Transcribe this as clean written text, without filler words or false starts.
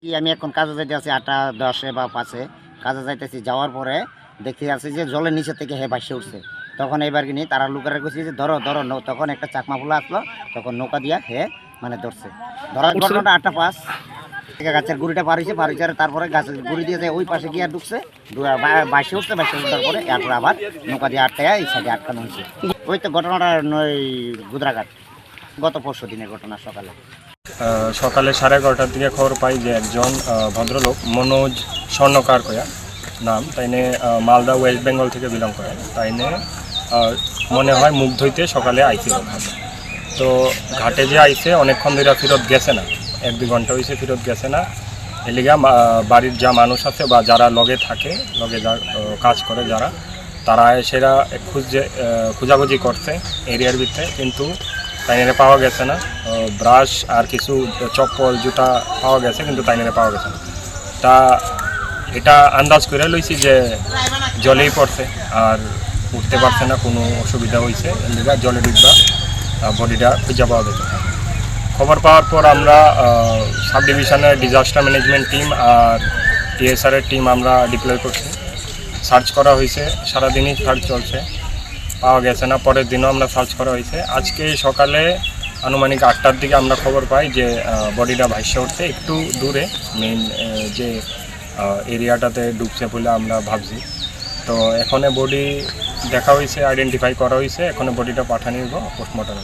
আমি এখন কাজে যাইতে আছি 8:10 বা 5-এ কাজে যাইতেছি। যাওয়ার পরে দেখতে আছি যে জলের নিচে থেকে হে ভাসে উঠছে। তখন এবার কি তারা লোকেরা কইছে যে ধরো ধরো তখন একটা চাকমা ফুলা আসলো, তখন নৌকা দিয়া হে মানে ধরছে। ধরার ঘটনাটা 8:05 থেকে গাছের গুড়িটা পার হয়েছে তারপরে গাছের গুড়ি দিয়ে ওই পাশে গিয়ে ঢুকছে, ভাসে উঠছে, ভাসে উঠার পরে এরপরে আবার নৌকা দিয়ে আটটায় এই সাইডে আটকানো হয়েছে। ওই তো ঘটনাটা গুদরাঘাট গত পরশু দিনের ঘটনা সকালে। সকালে 11:30টার দিকে খবর পাই যে একজন ভদ্রলোক মনোজ স্বর্ণকার কয়া নাম, তাইনে মালদা ওয়েস্ট বেঙ্গল থেকে বিলং করে। তাইনে মনে হয় মুখ ধুইতে সকালে আইছিল। তো ঘাটে যে আইছে অনেকক্ষণ ধরে ফেরত গেছে না, 1-2 ঘন্টা হয়েছে ফেরত গেছে না। এলিগা বাড়ির যা মানুষ আছে বা যারা লগে থাকে, লগে যা কাজ করে যারা, তারা সেরা খোঁজাখুঁজি করছে এরিয়ার ভিতরে, কিন্তু তাইনেরে পাওয়া গেছে না। ব্রাশ আর কিছু চপ্পল জুতা পাওয়া গেছে, কিন্তু তাইনেরে পাওয়া গেছে না। তা এটা আন্দাজ করে লইছি যে জলেই পড়ছে আর উঠতে পারছে না, কোনো অসুবিধা হয়েছে, এদিকে জলে ডুববা বডিটা খুঁজে পাওয়া গেছে। খবর পাওয়ার পর আমরা সাব ডিভিশনের ডিজাস্টার ম্যানেজমেন্ট টিম আর টিএসআরের টিম আমরা ডিপ্লয় করছি। সার্চ করা হয়েছে, সারাদিনই সার্চ চলছে, পাওয়া গেছে না। পরের দিনও আমরা সার্চ করা হয়েছে। আজকে সকালে আনুমানিক 8টার দিকে আমরা খবর পাই যে বডিটা ভাসে উঠতে একটু দূরে মেইন যে এরিয়াটাতে ডুবছে বলে আমরা ভাবছি। তো এখানে বডি দেখা হয়েছে, আইডেন্টিফাই করা হয়েছে, এখানে বডিটা পাঠানো হইব পোস্টমর্টম।